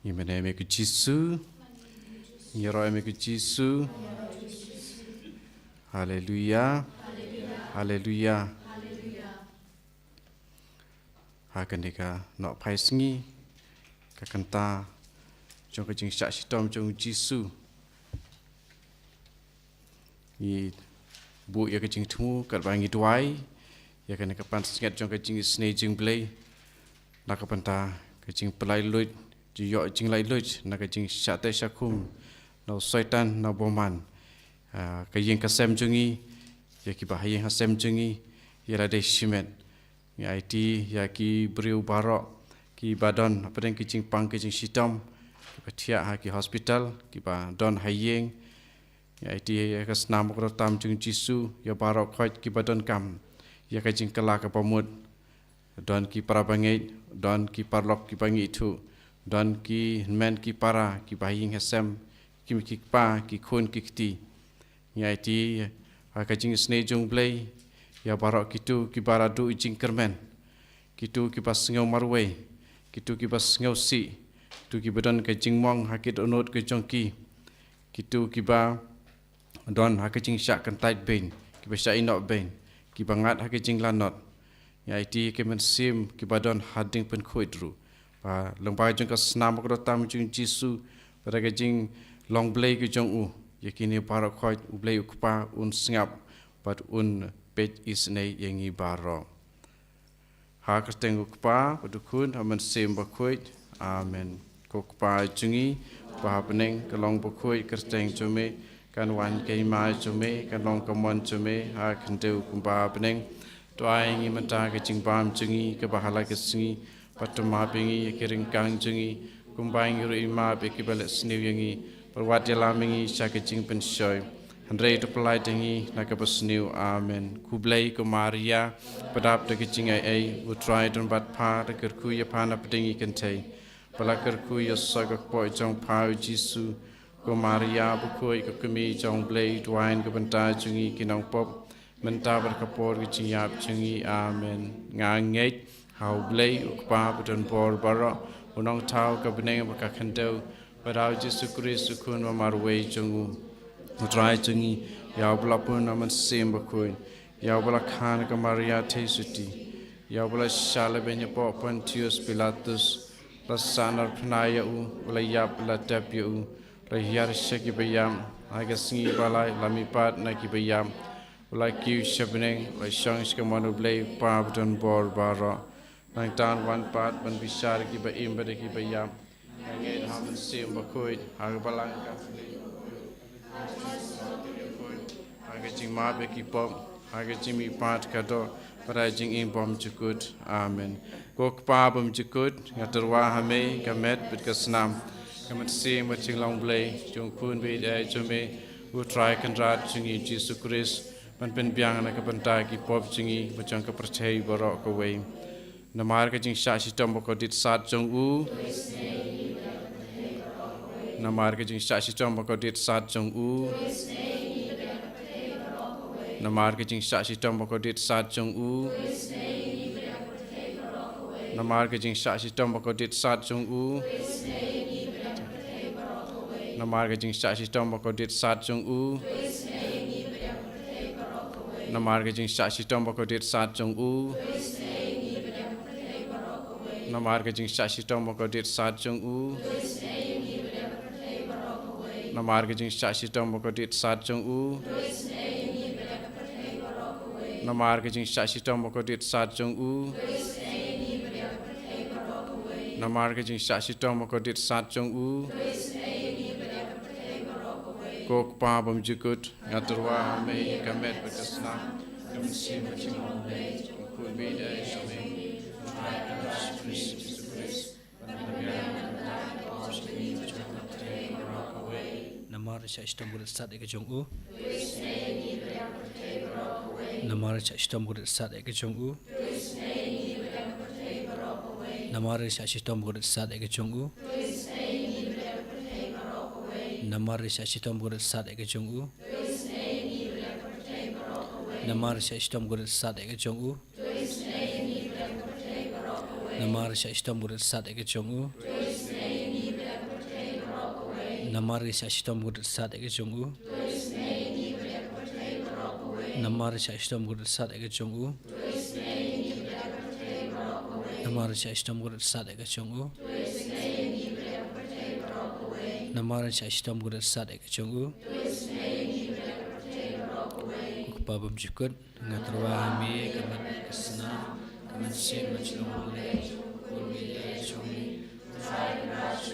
Imene me ku Jisu. Yero me ku Jisu. Haleluya. Haleluya. Hakaneka nok phai singi ka kanta trong ka jing sha shitom trong Jisu. I bu ya ka jing thu ka bangi duai ya ka ka pan singet trong ka jing snei jing blai na ka panta ka jing pelai lut ji yo jing lai lut na ka jing sha te sha kum no soitan na boman ka jing ka sem jungi ya ki bahaya ha sem jungi ya la de shimet ya IT ya ki briu barok ki badon apa den ki jing pang ki jing shitom ki patia ha ki hospital ki ba don hayeng ya IT ya ka snam ko tam jing Jisu ya barok khoi ki badon kam ya ka jing kala ka pamut don ki parabangai don ki parlok ki bangi itu don ki men ki para ki bahing hasem ki ki pa ki khun ki ti ya IT ka jing snei jung play ya barok kitu ki baradu jing kermen kitu ki pas ngau marwe kitu ki pas ngau si tu ki badon ka jing mong hakit onot ke jongki kitu ki ba don ha ka jing syak kan tait ben ki ba syak inok ben ki bangat ha ka jing lanot ya IT ke men sim ki badon hading pen khoidru ba lengba jong ka snam ko tam jing Jisu pada ka jing long blay ke jong u yakini barok khoi u blay u pa un sngap but un page is nei yangi baro ha ka tengu pa padukun amen sim ba khoi amen ko pa jungi pa peneng kalong ba khoi ka teng chume kan wan ke mai chume kan long kamon chume ha khandeu kumba peneng toai ngi mata ke jingbam jungi ke bahala ke singi patma pingi ke ringkang jungi kumbai ngi ru ima be ke bale sniu yangi perwat yalamingi sya ke jing pen shoy Handrei tu pelai tengi nak pasniu amen. Kublai ko Maria padap de kicing ai u try don bat pa de kerku ya pana petingi kentai. Pala kerku ya saga poi jong pa Jisu ko Maria bu koi ko kemi jong blai twine ko banta jungi kinong pop menta ber kapor kicing yap jungi amen. Nganget hau blai u pa budon bor bara unong tau ka beneng ba khandau padau Jisu Kristus kun ma marwei jongu. Try jungi ya bla pun aman semba kuin ya bla khan ka Maria tesuti ya bla shala benya po Pontius Pilatus la sanar pnaya u bla ya bla tapya u la yar shaki bayam aga singi balai lami pat na ki bayam bla ki shabneng la shang ska manu blay pavdon bor bara nang tan wan pat ban bishar ki ba imba de ki bayam ngen haman semba kuin aga bla ka Haga jing ma be ki pom, haga jing mi pat kado, pada jing in bom jukut, amen. Kok pa bom jukut, ngaterwa hame, kamet bit kasnam, kamet sim wat jing long blay, jung kun be day jume, u try kan rat jingi Jisu Kristus, ban pen biang na kapanta ki pop jingi, bajang ka percaya borok ka way. Namar ka jing sha shitom ko dit sat jong u. Namar ka jing sha shitom ko dit sat jong u. Namar ke jing sha shitom ko dit sat jong u Namar ke jing sha shitom ko dit sat jong u Namar ke jing sha shitom ko dit sat jong u Namar ke jing sha shitom ko dit sat jong u Namar ke jing sha shitom ko dit sat jong u Namar ke jing sha shitom ko dit sat jong u Namar ke jing sha shitom ko dit sat jong u Namar ke jing sha shitom ko dit sat jong u Kok pa bom jukut ngaturwa me kamet bekasna kam sim chimon ku be da shome Namar sha shitom ko dit sat ek jong u Namar sha shitom ko dit sat ek jong u Namar sha shitom ko dit sat ek jong u Namar sha shitom ko dit sat ek jong u Namar sha shitom ko dit sat ek jong u Namar sha shitom ko dit sat ek jong u Namar sa istom gudat sat eke jong u. Namar sa istom gudat sat eke jong u. Namar sa istom gudat sat eke jong u. Namar sa istom gudat sat eke jong u. Babam jukut ngatarwa mi kaman kesna kaman sim machlong le ulmi chumi Try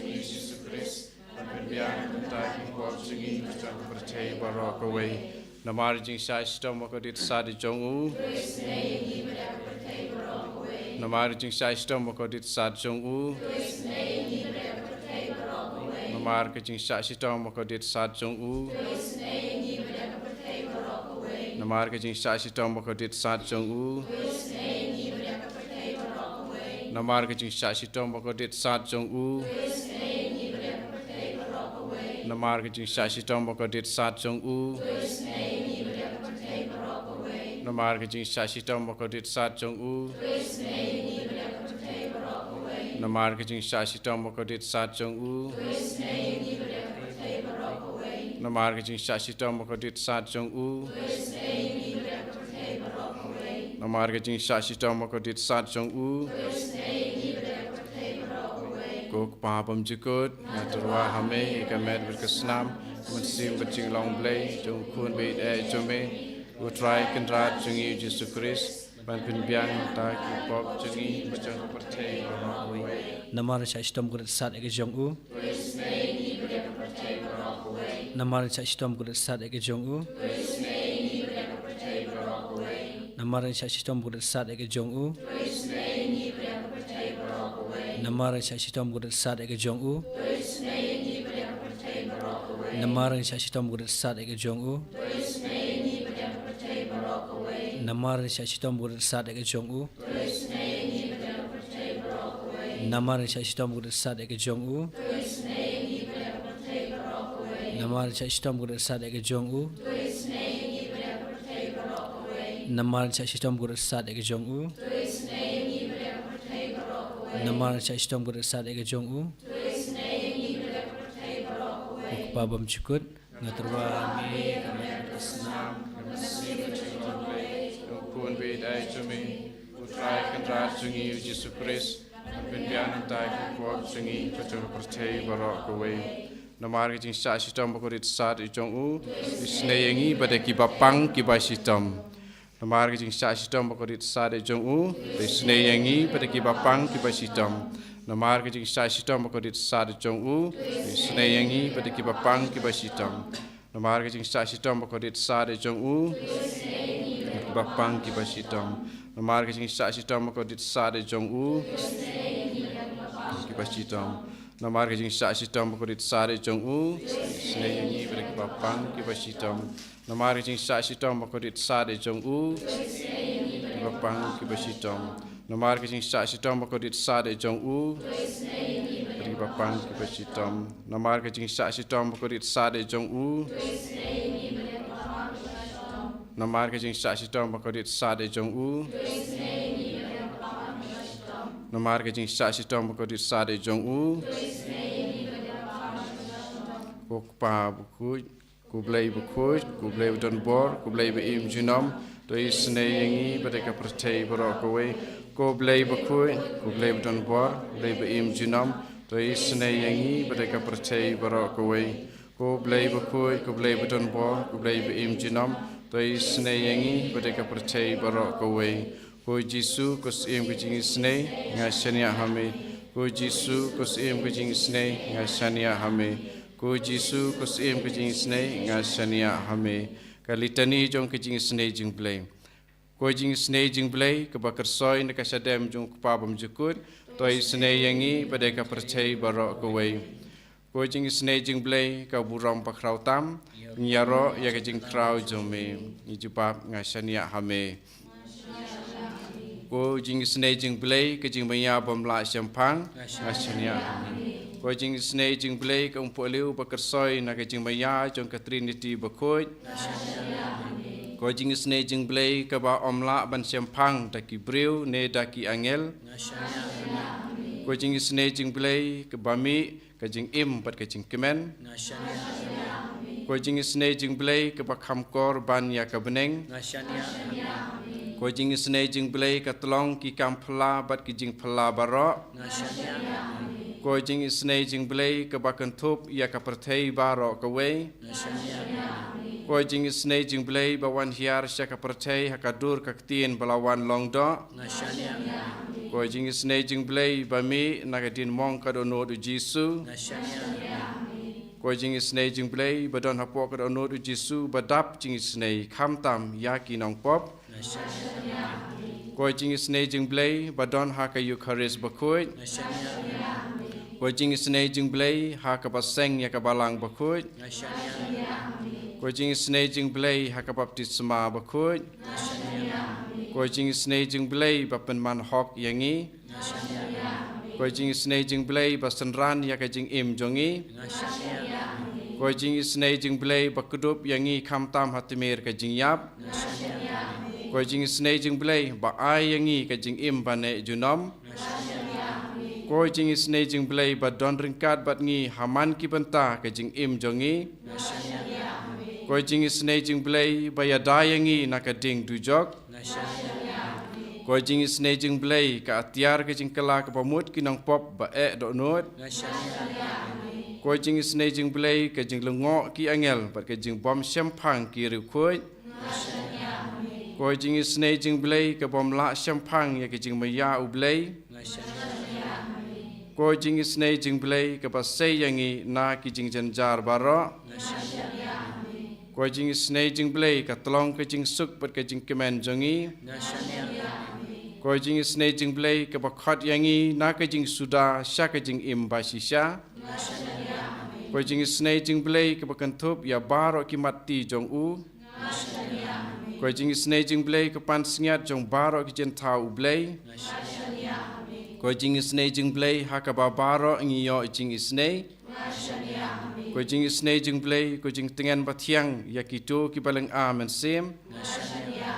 Jesus Christ, and beyond the time of singing, John Pertay Baroque away. Namarjing Sai Stomach did Sadi Jong U. Namarjing Sai Stomach did Sad Jong U. Namarjing Sai Stomach did Sad Jong U. Namarjing Sai Stomach did Sad Jong U. Namarjing Sai Stomach did Sad Jong U. Namarjing Sai Stomach did Sad Jong U. Namarjing Sai Stomach did Sad Jong U. Namarjing Sai Stomach did Sad Jong U. Namarjing Sai Stomach did Sad Jong U. Namarjing Sai Stomach did Sad Jong U. Kok paham jikut ngaturwa hame ikamet berkesnam mensim berjing long blay jong kun beit jome utrai kendrat jungi Jesus Christ ban pinbiang ta ki pop jungi berjang percaya Namar sa istom gudat sat eke jong u. Namar sa istom gudat sat eke jong u. Namar sa istom gudat sat eke jong u. Namar sa istom gudat sat eke jong u. Namar sa istom gudat sat eke jong u. Namar sa istom gudat sat eke jong u. Namar sa istom gudat sat eke jong u. Namar sa istom gudat sat eke jong u. Namar sa istom gudat sat eke jong u. Namar sa istom gudat sat eke jong u. Babam jukut ngaturwa mi kaman kesnam kun beit jome utrai kendrat jungi Jesus Christ ban pinbiang ta ki pop jungi berjang percaya Baroque away. Namarjing Sai Stomach did Sad Jong U. Isneyengi pada ki bapang ki basitam. Namarjing Sai Stomach did Sad Jong U. Isneyengi pada ki bapang ki basitam. Namarjing Sai Stomach did Sad Jong U. Isneyengi pada ki bapang ki basitam. Namarjing Sai Stomach did Sad Jong U. Bapang ki basitam. Namarjing Sai Stomach did Sad Jong U. Ki basitam. Namarjing Sai Stomach did Sad Jong U. Isneyengi pada ki bapang ki basitam. Namarjing Sai Stomach did Sad Jong U. Bapang ki basitam. Namarjing Sai Stomach did Sad Jong U. Ri bapang ki basitam. Namarjing Sai Stomach did Sad Jong U. Namarjing Sai Stomach did Sad Jong U. Namarjing Sai Stomach did Sad Jong U. Kok pa buku kublai buku kublai don bor kublai be im junom to isneyengi pada ka percaya Baroque away. Kublai buku kublai don bor kublai be im junom to isneyengi pada ka percaya Baroque away. Kublai buku kublai don bor kublai be im junom to isneyengi pada ka percaya Baroque away. Ko Jisu kus im kucing isne ngasania hame. Ko Jisu kus im kucing isne ngasania hame. Ko Jisu kus im kucing isne ngasania hame. Kalitani jong kucing isne jing blay. Ko jing isne jing blay ke bakersoy na kasadem jong kupabam jukut to isne yangi pada ka percaya Baroque away. Ko jing isne jing blay ka burong pakrau tam nyaro ya ka jing krau jome ijupap ngasania hame. Ko jing isne jing blay ka jing maya bamla syampang ngasania hame. Ko jing isne jing blay ka umpoliu bakersoy na ka jing maya jong ka Trinity bakoj. Ko jing isne jing blay ka ba omla ban syampang daki briu ne daki angel. Ko ko jing isne jing blai ke bami ke jing im bat ke jing kemen Ngashania. ko jing isne jing blai ke bakham kor ban ya ke beneng Ngashania. ko jing isne jing blai ke tlong ki kam phla bat ki jing phla baro Ngashania. ko jing isne jing blai ke bakan thup ya ke perthei baro ke we Ngashania. ko jing isne jing blai bawan hiar sya ke perthei hakadur ka ktien balawan long do Ngashania. ko jing isne jing blai bami nagadin mong ka do no du jisu Ngashania. ko jing isne jing blai badon hapo ka do no du jisu badap jing isne kham tam ya ki nong pop Ngashania. ko jing isne jing blai badon ha ka eucharis bakut Ngashania. ko jing isne jing blai ha ka baseng ya ka balang bakut Ngashania. ko jing isne jing blai ha ka baptisma bakut ko jing isne jing blai bapen man hok yangi ko jing isne jing blai basan ran ya ka jing im jongi Ngashania. ko jing isne jing blai bakudup yangi kham tam hatimir ka jing yap Ngashania. ko jing isne jing blai ba ai yangi ka jing im bane junom ko jing isne jing blai ba don ringkat bat ngi haman ki banta ka jing im jongi Ngashania. ko jing isne jing blai ba ya da yangi na ka ding du jok Ngashania. ko jing isne jing blai ka atiar ka jing kala ka pamut ki nang pop ba e do not Ngashania. ko jing isne jing blai ka jing lungo ki angel bat ka jing bom sempang ki ru khoi ko jing isne jing blai ka bom la sempang ya ka jing maya u blai Ngashania. ko jing isne jing blai ka ba sei yangi na ki jing janjar baro Ngashania. ko jing isne jing blai ka tlong ka jing suk bat ka jing kemen jongi Ngashania. ko jing isne jing blai ka ba khat yangi na ka jing suda sha ka jing im ba shisha Ngashania. ko jing isne jing blai ka ba kan thup ya baro ki mati jong u Ngashania. ko jing isne jing blai ka pan singat jong baro ki jen thau u blai Ngashania. ko jing isne jing blai ha ka ba baro ngi yo jing isne Ngashania. ko jing isne jing blai ko jing tengen ba thiang ya ki tu ki baleng a men sem Ngashania.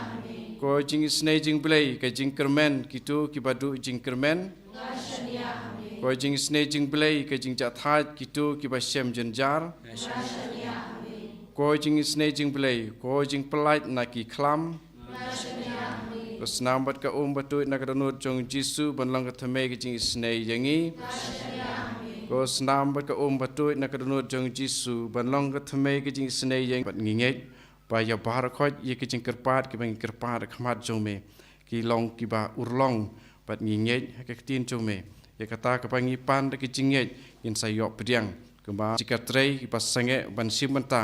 ko jing isne jing blai ka jing kermen ki tu ki badu jing kermen Ngashania. ko jing isne jing blai ka jing jathat ki tu ki ba shem jenjar Ngashania. ko jing isne jing blai ko jing pelait na ki klam Ngashania. ko snam bat ka batu na ka donut jong jisu ban lang ka thame ki jing isne yangi ko snam bat ka batu na ka donut jong jisu ban lang ka thame ki jing isne yang bat nginget ba ya bar khot ye ki jing kerpat ki bang kerpat khmat jong me ki long ki ba urlong bat nginget ka tin jong me ya kata ka pangi pan ki jinget yin sayop pediang kemba jika trei ki pasange ban simenta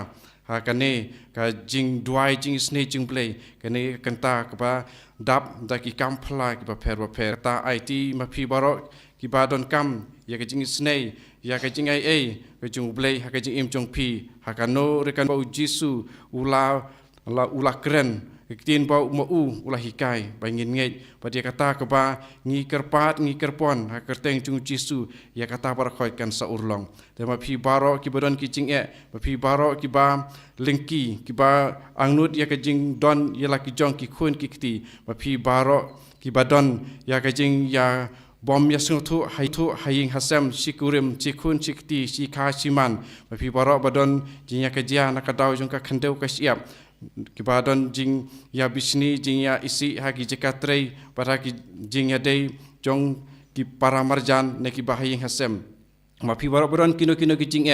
ha kane ka jing duai jing sne jing play kane kanta ka ba dap da ki kam phla ki ba pher ta it ma phi baro ki ba don kam ya ka jing sne ya ka jing ai ka jing play ha ka jing im jong phi ha ka no re kan ba jisu ula kren tin bau ma ula hikai bangin ngai pa dia kata ka ba ngi kerpat ngi kerpon ha kerteng chung jisu ya kata bar khoi kan sa urlong te ma phi baro ki bodon ki jing ma phi baro ki ba lengki ki ba angnut ya ka jing don ya la ki jong ki khun ki kti ma phi baro ki badon ya ka jing ya bom ya sung thu haying hasam sikurim chikun chikti sikha siman ma phi baro badon jing ya ka jia na ka dau jong ka khandeu ka siap kibadon jing ya bisni jing ya isi hagi jekatrei para ki jing ya dei jong ki para marjan ne ki bahaying hasem ma phi baron kino ki jing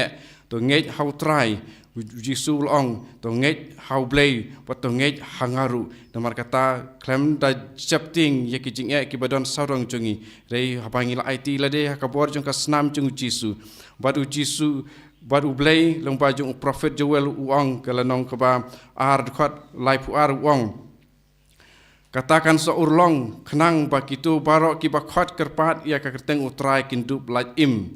to ngej how try jisul ong to ngej how blay wat to ngej hangaru namar kata klem da chapting ye ki jing ki badon sarong jongi rei habangi la it la de ka bor jong ka snam jong jisu badu jisu baru blay long bajung prophet Joel uang kelanong keba ar dekat life ar uang katakan seurlong kenang bakitu barok ki bakhat kerpat ia ka kerteng utrai kindup laj im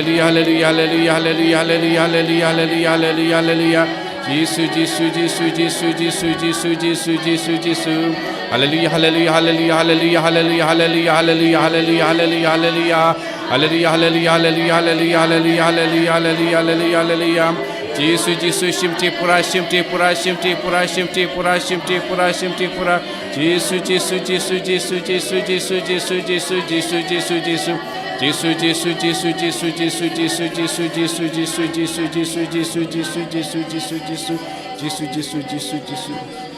Hallelujah, hallelujah, hallelujah, hallelujah, hallelujah, hallelujah, hallelujah, hallelujah, hallelujah. Jesus, Jesus, Jesus, Jesus, Jesus, Jesus, Jesus, Jesus, Jesus. Hallelujah, hallelujah, hallelujah, hallelujah, hallelujah, hallelujah, hallelujah, hallelujah, hallelujah, hallelujah. Hallelujah, hallelujah, hallelujah, hallelujah, hallelujah, hallelujah, hallelujah, hallelujah, hallelujah. Jesus, Jesus, shimti pura, shimti pura, shimti pura, shimti pura, shimti pura, shimti pura. Jesus, Jesus, Jesus, Jesus, Jesus, Jesus, Jesus, Jesus, Jesus, Jesus, Jesus. Jesus, Jesus, Jesus, Jesus, Jesus, Jesus, Jesus, Jesus, Jesus, Jesus, Jesus, Jesus, Jesus, Jesus, Jesus, Jesus, Jesus, Jesus.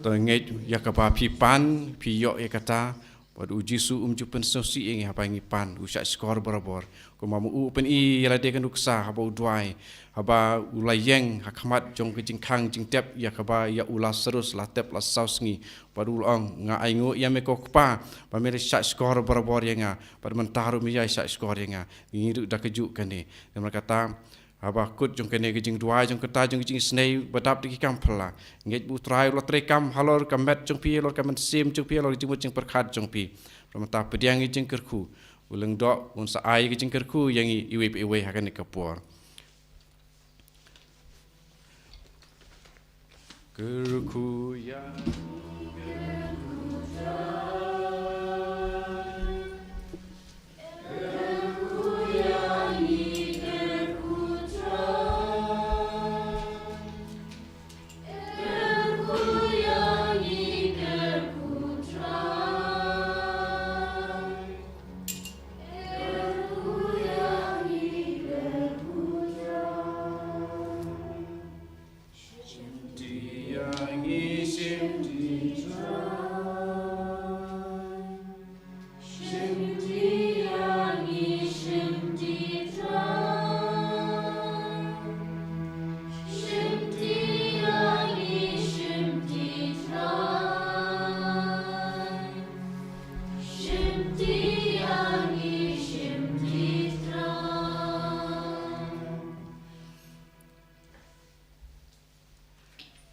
Tôi nghe yakaba pi pan pi yo yakata pada uji su jupen sosi ing haba ngi pan usa skor barabor ko mamu u pen I yala de kan uksa haba udwai haba ulayeng hakmat jong kicing khang jing tep yakaba ya ula serus la tep la saus ngi pada ulong nga aingu ya me ko kpa pa mere sa skor barabor yanga pada mentaru mi ya sa skor yanga ngi dak kejuk kan ni mereka kata haba kut jong kene kicing dua jong keta jong kicing snei badap di kam phla nget bu trai lo tre kam halor kamet jong pi lo kamen sim jong pi lo jing jing perkhat jong pi pramata pediang jing kerku uleng dok un sa ai kicing kerku yang iwe hakan kapor kerku ya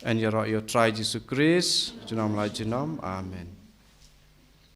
and your try Jesus Christ, Junam la Junam, Amen.